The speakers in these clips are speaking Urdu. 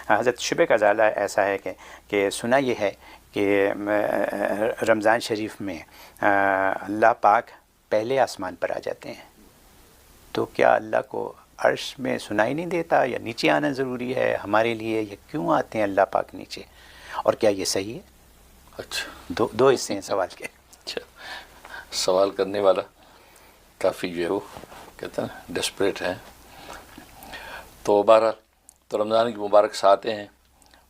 حضرت شبہ کا ازالہ ایسا ہے کہ سنا یہ ہے کہ رمضان شریف میں اللہ پاک پہلے آسمان پر آ جاتے ہیں، تو کیا اللہ کو عرش میں سنائی نہیں دیتا، یا نیچے آنا ضروری ہے ہمارے لیے، یا کیوں آتے ہیں اللہ پاک نیچے، اور کیا یہ صحیح ہے؟ اچھا، دو حصے ہیں سوال کے۔ اچھا، سوال کرنے والا کافی جو ہے وہ کہتے ہیں ڈسپریٹ ہے۔ تو بہرحال تو رمضان کی مبارک ساتیں ہیں،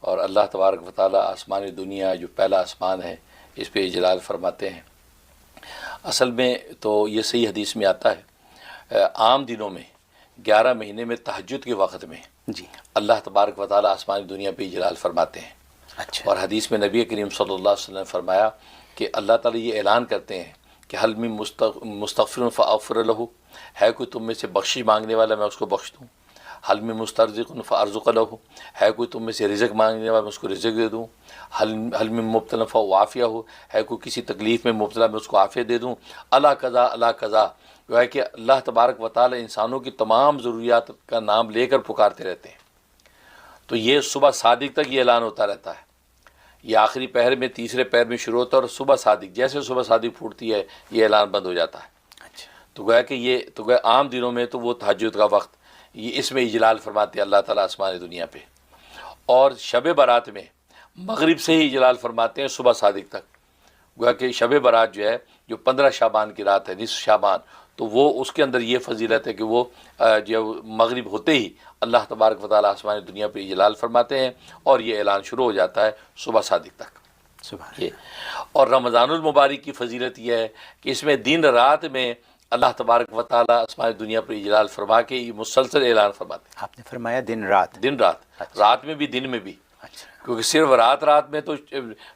اور اللہ تبارک و تعالیٰ آسمانی دنیا جو پہلا آسمان ہے اس پہ اجلال فرماتے ہیں۔ اصل میں تو یہ صحیح حدیث میں آتا ہے، عام دنوں میں 11 مہینے میں تہجد کے وقت میں جی، اللہ تبارک و تعالیٰ آسمانی دنیا پہ اجلال فرماتے ہیں۔ اچھا، اور حدیث میں نبی کریم صلی اللہ علیہ وسلم نے فرمایا کہ اللہ تعالیٰ یہ اعلان کرتے ہیں کہ حل من مستغفر فاغفر لہ، ہے کوئی تم میں سے بخشش مانگنے والا میں اس کو بخش دوں، حل من مسترزق فارزق لہ، ہے کوئی تم میں سے رزق مانگنے والا میں اس کو رزق دے دوں، حل من مبتلا فعافیہ ہو، ہے کوئی کسی تکلیف میں مبتلا میں اس کو عافیت دے دوں، اللہ قضا اللہ قضا، جو ہے کہ اللہ تبارک و تعالیٰ انسانوں کی تمام ضروریات کا نام لے کر پکارتے رہتے ہیں۔ تو یہ صبح صادق تک یہ اعلان ہوتا رہتا ہے، یہ آخری پہر میں تیسرے پہر میں شروع ہوتا ہے، اور صبح صادق جیسے صبح صادق پھوٹتی ہے یہ اعلان بند ہو جاتا ہے۔ اچھا، تو گویا کہ یہ تو گویا عام دنوں میں تو وہ تہجد کا وقت یہ اس میں اجلال فرماتے ہیں اللہ تعالیٰ آسمان دنیا پہ، اور شب برات میں مغرب سے ہی اجلال فرماتے ہیں صبح صادق تک۔ گویا کہ شب برات جو ہے جو 15 شعبان کی رات ہے، نصف شعبان، تو وہ اس کے اندر یہ فضیلت ہے کہ وہ جو مغرب ہوتے ہی اللہ تبارک و تعالیٰ آسمان دنیا پہ اجلال فرماتے ہیں، اور یہ اعلان شروع ہو جاتا ہے صبح صادق تک۔ سبحان یہ اور رمضان المبارک کی فضیلت یہ ہے کہ اس میں دن رات میں اللہ تبارک و تعالیٰ آسمان دنیا پر اجلال فرما کے یہ مسلسل اعلان فرماتے ہیں، آپ نے فرمایا دن رات، دن رات، رات میں بھی دن میں بھی، اچھا، کیونکہ صرف رات میں تو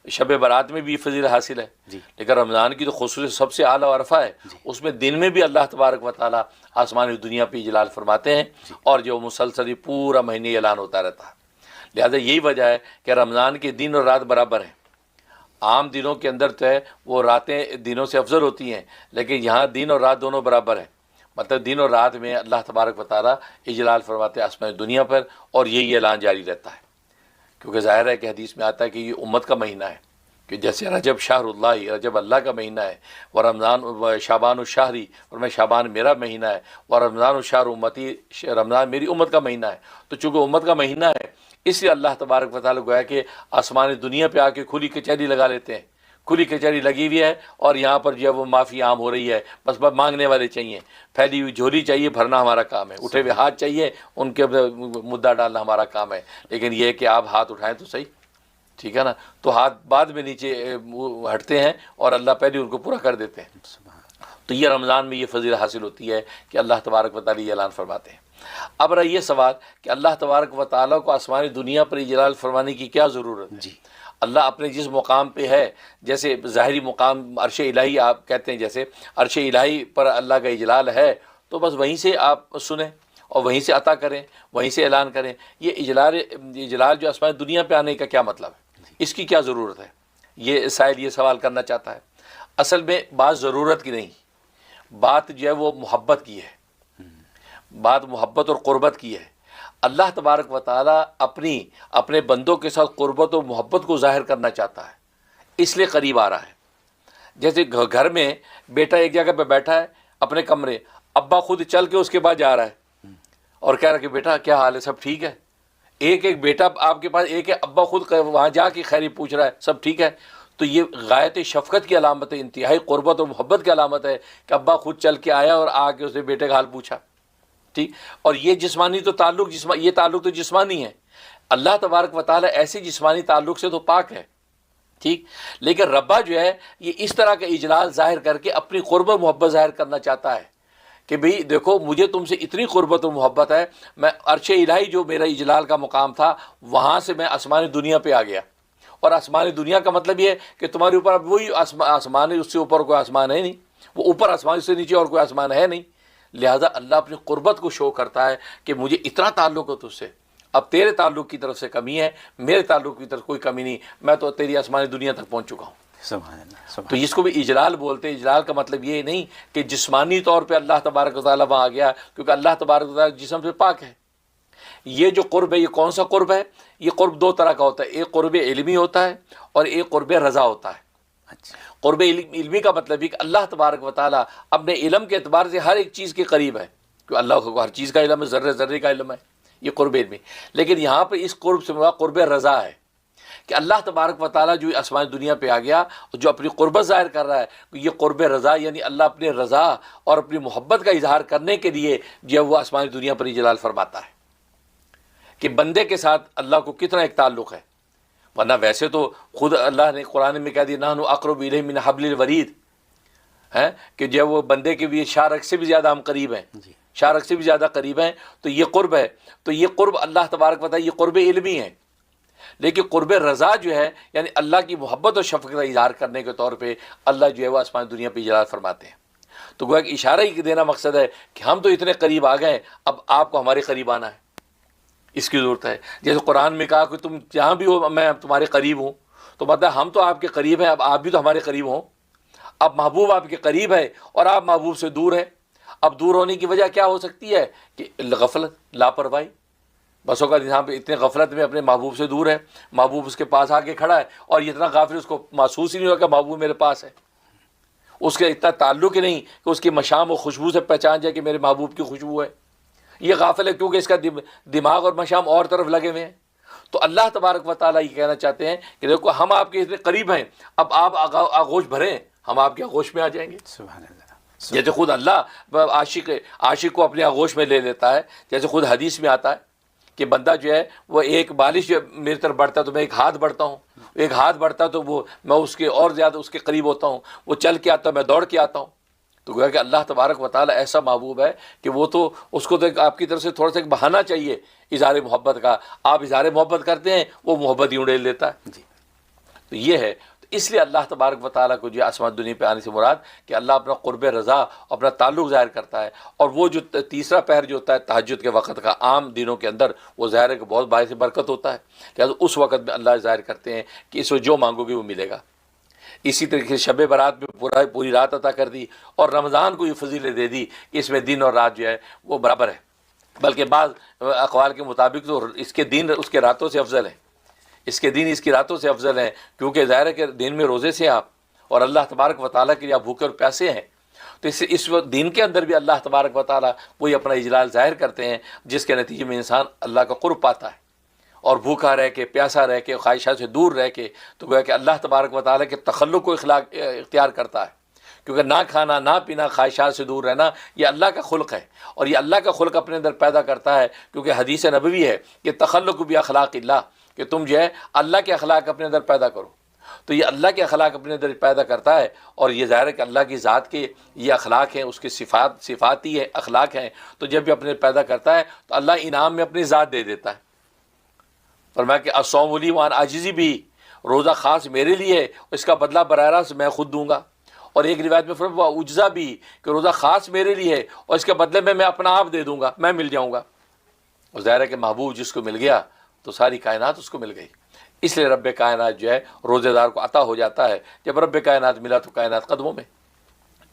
شب برات میں بھی فضیلت حاصل ہے، جی، لیکن رمضان کی تو خصوصیت سب سے اعلیٰ و عرفہ ہے، اس میں دن میں بھی اللہ تبارک و تعالیٰ آسمان دنیا پہ اجلال فرماتے ہیں، اور جو مسلسل یہ پورا مہینے اعلان ہوتا رہتا ہے۔ لہذا یہی وجہ ہے کہ رمضان کے دن اور رات برابر ہیں۔ عام دنوں کے اندر تو ہے وہ راتیں دنوں سے افضل ہوتی ہیں، لیکن یہاں دن اور رات دونوں برابر ہیں، مطلب دن اور رات میں اللہ تبارک و تعالیٰ اجلال فرماتے ہیں آسمان دنیا پر، اور یہی اعلان جاری رہتا ہے، کیونکہ ظاہر ہے کہ حدیث میں آتا ہے کہ یہ امت کا مہینہ ہے، کہ جیسے رجب شہر اللہ، رجب اللہ کا مہینہ ہے، وہ رمضان شعبان الشہری، اور میں شعبان میرا مہینہ ہے، اور رمضان الشہر امتی، رمضان میری امت کا مہینہ ہے۔ تو چونکہ امت کا مہینہ ہے اس لیے اللہ تبارک و تعالیٰ گویا کہ آسمان دنیا پہ آ کے کھلی کچہری لگا لیتے ہیں، کھلی کچہری لگی ہوئی ہے، اور یہاں پر جو ہے وہ معافی عام ہو رہی ہے، بس مانگنے والے چاہیے، پھیلی ہوئی جھولی چاہیے بھرنا ہمارا کام ہے، اٹھے ہوئے ہاتھ چاہیے ان کے مدعا ڈالنا ہمارا کام ہے، لیکن یہ کہ آپ ہاتھ اٹھائیں تو صحیح، ٹھیک ہے نا، تو ہاتھ بعد میں نیچے ہٹتے ہیں اور اللہ پہلے ان کو پورا کر دیتے ہیں۔ تو یہ رمضان میں یہ فضیلت حاصل ہوتی ہے کہ اللہ تبارک و تعالیٰ یہ اعلان فرماتے ہیں۔ اب رہا یہ سوال کہ اللہ تبارک و تعالیٰ کو آسمانی دنیا پر اجلال فرمانے کی کیا ضرورت ہے؟ جی، اللہ اپنے جس مقام پہ ہے، جیسے ظاہری مقام عرش الہی آپ کہتے ہیں، جیسے عرش الہی پر اللہ کا اجلال ہے، تو بس وہیں سے آپ سنیں اور وہیں سے عطا کریں، وہیں سے اعلان کریں۔ یہ اجلال جو آسمانی دنیا پہ آنے کا کیا مطلب ہے، اس کی کیا ضرورت ہے؟ یہ سائل یہ سوال کرنا چاہتا ہے۔ اصل میں بات ضرورت کی نہیں، بات جو ہے وہ محبت کی ہے، بات محبت اور قربت کی ہے۔ اللہ تبارک و تعالیٰ اپنے بندوں کے ساتھ قربت و محبت کو ظاہر کرنا چاہتا ہے، اس لیے قریب آ رہا ہے۔ جیسے گھر میں بیٹا ایک جگہ پہ بیٹھا ہے اپنے کمرے، ابا خود چل کے اس کے بعد جا رہا ہے اور کہہ رہا کہ بیٹا کیا حال ہے، سب ٹھیک ہے۔ ایک بیٹا آپ کے پاس، ایک ہے ابا خود وہاں جا کے خیری پوچھ رہا ہے، سب ٹھیک ہے۔ تو یہ غایت شفقت کی علامت ہے، انتہائی قربت اور محبت کی علامت ہے کہ ابا خود چل کے آیا اور آ کے اس نے بیٹے کا حال پوچھا، ٹھیک۔ اور یہ جسمانی تو یہ تعلق تو جسمانی ہے، اللہ تبارک و تعالیٰ ایسے جسمانی تعلق سے تو پاک ہے، ٹھیک۔ لیکن ربا جو ہے یہ اس طرح کا اجلال ظاہر کر کے اپنی قربت محبت ظاہر کرنا چاہتا ہے کہ بھئی دیکھو مجھے تم سے اتنی قربت و محبت ہے، میں عرش الہی جو میرا اجلال کا مقام تھا وہاں سے میں آسمانی دنیا پہ آ گیا، اور آسمانی دنیا کا مطلب یہ ہے کہ تمہارے اوپر اب وہی آسمان ہے، اس سے اوپر کوئی آسمان ہے نہیں، وہ اوپر آسمان سے نیچے اور کوئی آسمان ہے نہیں۔ لہذا اللہ اپنی قربت کو شو کرتا ہے کہ مجھے اتنا تعلق ہے تجھ سے، اب تیرے تعلق کی طرف سے کمی ہے، میرے تعلق کی طرف کوئی کمی نہیں، میں تو تیری آسمانی دنیا تک پہنچ چکا ہوں۔ سبحان اللہ، تو اس کو بھی اجلال بولتے ہیں۔ اجلال کا مطلب یہ نہیں کہ جسمانی طور پہ اللہ تبارک و تعالیٰ وہاں آ گیا، کیونکہ اللہ تبارک و تعالیٰ جسم سے پاک ہے۔ یہ جو قرب ہے یہ کون سا قرب ہے؟ یہ قرب دو طرح کا ہوتا ہے، ایک قرب علمی ہوتا ہے اور ایک قرب رضا ہوتا ہے۔ اچھا، قرب علمی کا مطلب ہے کہ اللہ تبارک و تعالیٰ اپنے علم کے اعتبار سے ہر ایک چیز کے قریب ہے، کہ اللہ کو ہر چیز کا علم ہے، ذرے ذرے کا علم ہے، یہ قرب علمی۔ لیکن یہاں پہ اس قرب سے مراد قرب رضا ہے، کہ اللہ تبارک و تعالیٰ جو آسمان دنیا پہ آ گیا، جو اپنی قربت ظاہر کر رہا ہے، یہ قرب رضا، یعنی اللہ اپنے رضا اور اپنی محبت کا اظہار کرنے کے لیے جو وہ آسمانی دنیا پر جلال فرماتا ہے، کہ بندے کے ساتھ اللہ کو کتنا ایک تعلق ہے۔ ورنہ ویسے تو خود اللہ نے قرآن میں کہہ دیا نحن اقرب الیہ من حبل الورید، ہے کہ جب وہ بندے کے بھی شارک سے بھی زیادہ ہم قریب ہیں، جی، شارک سے بھی زیادہ قریب ہیں، تو یہ قرب ہے۔ تو یہ قرب اللہ تبارک و تعالیٰ یہ قرب علمی ہے۔ لیکن قرب رضا جو ہے، یعنی اللہ کی محبت اور شفقت کا اظہار کرنے کے طور پہ اللہ جو ہے وہ آسمان دنیا پہ جلال فرماتے ہیں۔ تو گویا کہ اشارہ ہی دینا مقصد ہے کہ ہم تو اتنے قریب آ گئے، اب آپ کو ہمارے قریب آنا ہے، اس کی ضرورت ہے۔ جیسے قرآن میں کہا کہ تم جہاں بھی ہو میں تمہارے قریب ہوں، تو مطلب ہم تو آپ کے قریب ہیں، اب آپ بھی تو ہمارے قریب ہوں۔ اب محبوب آپ کے قریب ہے اور آپ محبوب سے دور ہیں۔ اب دور ہونے کی وجہ کیا ہو سکتی ہے؟ کہ غفلت، لاپرواہی۔ بسوں کا انسان پہ اتنے غفلت میں اپنے محبوب سے دور ہے، محبوب اس کے پاس آ کے کھڑا ہے اور یہ اتنا غافل اس کو محسوس ہی نہیں ہوا کہ محبوب میرے پاس ہے، اس کا اتنا تعلق ہی نہیں کہ اس کی مشام و خوشبو سے پہچان جائے کہ میرے محبوب کی خوشبو ہے۔ یہ غافل ہے کیونکہ اس کا دماغ اور مشام اور طرف لگے ہوئے ہیں۔ تو اللہ تبارک و تعالیٰ یہ کہنا چاہتے ہیں کہ دیکھو ہم آپ کے اتنے قریب ہیں، اب آپ آغوش بھریں، ہم آپ کے آغوش میں آ جائیں گے۔ سبحان اللہ۔ جیسے خود اللہ عاشق کو اپنے آغوش میں لے لیتا ہے، جیسے خود حدیث میں آتا ہے کہ بندہ جو ہے وہ ایک بالش میری طرف بڑھتا ہے تو میں ایک ہاتھ بڑھتا ہوں، ایک ہاتھ بڑھتا ہے تو وہ میں اس کے اور زیادہ اس کے قریب ہوتا ہوں، وہ چل کے آتا ہے میں دوڑ کے آتا ہوں۔ تو گویا کہ اللہ تبارک و تعالیٰ ایسا محبوب ہے کہ وہ تو اس کو تو آپ کی طرف سے تھوڑا سا ایک بہانہ چاہیے اظہار محبت کا، آپ اظہار محبت کرتے ہیں وہ محبت ہی اڑیل لیتا ہے۔ جی، تو یہ ہے، تو اس لیے اللہ تبارک و تعالیٰ کو جو آسمان دنیا پہ آنے سے مراد کہ اللہ اپنا قرب رضا اپنا تعلق ظاہر کرتا ہے۔ اور وہ جو تیسرا پہر جو ہوتا ہے تہجد کے وقت کا عام دنوں کے اندر، وہ ظاہر ہے کہ بہت باعث برکت ہوتا ہے، لہٰذا اس وقت میں اللہ ظاہر کرتے ہیں کہ اس وقت جو مانگو گے وہ ملے گا۔ اسی طریقے سے شب برات میں پوری رات عطا کر دی، اور رمضان کو یہ فضیلت دے دی کہ اس میں دن اور رات جو ہے وہ برابر ہے، بلکہ بعض اقوال کے مطابق تو اس کے دن اس کے راتوں سے افضل ہیں، اس کے دن اس کی راتوں سے افضل ہیں، کیونکہ ظاہر ہے کہ دن میں روزے سے آپ اور اللہ تبارک و تعالیٰ کے لیے آپ بھوکے اور پیاسے ہیں، تو اس وقت دن کے اندر بھی اللہ تبارک و تعالیٰ وہی اپنا اجلال ظاہر کرتے ہیں، جس کے نتیجے میں انسان اللہ کا قرب پاتا ہے۔ اور بھوکا رہ کے، پیاسا رہ کے، خواہشات سے دور رہ کے، تو گویا کہ اللہ تبارک و تعالیٰ کے تخلق کو اختیار کرتا ہے، کیونکہ نہ کھانا نہ پینا، خواہشات سے دور رہنا، یہ اللہ کا خلق ہے، اور یہ اللہ کا خلق اپنے اندر پیدا کرتا ہے، کیونکہ حدیث نبوی ہے کہ تخلق بھی اخلاق اللہ، کہ تم جو ہے اللہ کے اخلاق اپنے اندر پیدا کرو۔ تو یہ اللہ کے اخلاق اپنے اندر پیدا کرتا ہے، اور یہ ظاہر ہے کہ اللہ کی ذات کے یہ اخلاق ہیں، اس کے صفاتی ہے اخلاق ہیں، تو جب بھی اپنے پیدا کرتا ہے تو اللہ انعام میں اپنی ذات دے دیتا ہے۔ فرمایا کہ الصوم لی وان عاجزی بھی، روزہ خاص میرے لیے ہے، اس کا بدلہ براہ راست میں خود دوں گا۔ اور ایک روایت میں فرمایا اجزا بھی، کہ روزہ خاص میرے لیے ہے اور اس کے بدلے میں اپنا آپ دے دوں گا، میں مل جاؤں گا۔ اور ظاہر ہے کہ محبوب جس کو مل گیا تو ساری کائنات اس کو مل گئی، اس لیے رب کائنات جو ہے روزہ دار کو عطا ہو جاتا ہے، جب رب کائنات ملا تو کائنات قدموں میں۔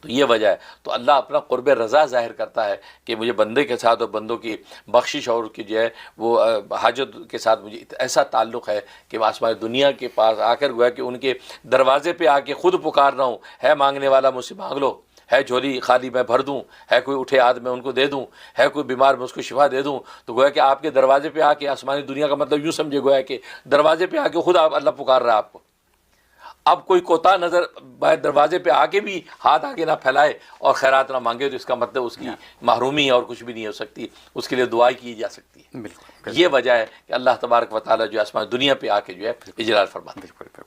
تو یہ وجہ ہے، تو اللہ اپنا قرب رضا ظاہر کرتا ہے کہ مجھے بندے کے ساتھ اور بندوں کی بخشش اور کی جو ہے وہ حاجت کے ساتھ مجھے ایسا تعلق ہے کہ میں آسمان دنیا کے پاس آ کر گویا کہ ان کے دروازے پہ آ کے خود پکار رہا ہوں، ہے مانگنے والا مجھ سے مانگ لو، ہے جھولی خالی میں بھر دوں، ہے کوئی اٹھے ہاتھ میں ان کو دے دوں، ہے کوئی بیمار میں اس کو شفا دے دوں۔ تو گویا کہ آپ کے دروازے پہ آ کے آسمانی دنیا کا مطلب یوں سمجھے گویا کہ دروازے پہ آ کے خود آپ اللہ پکار رہا ہے آپ کو۔ اب کوئی کوتا نظر دروازے پہ آ کے بھی ہاتھ آگے نہ پھیلائے اور خیرات نہ مانگے، تو اس کا مطلب اس کی محرومی ہے اور کچھ بھی نہیں ہو سکتی، اس کے لیے دعا کی جا سکتی ہے۔ بالکل، یہ وجہ ہے کہ اللہ تبارک و تعالیٰ جو آسمان دنیا پہ آ کے جو ہے اجلال فرماتے ہیں۔ بالکل۔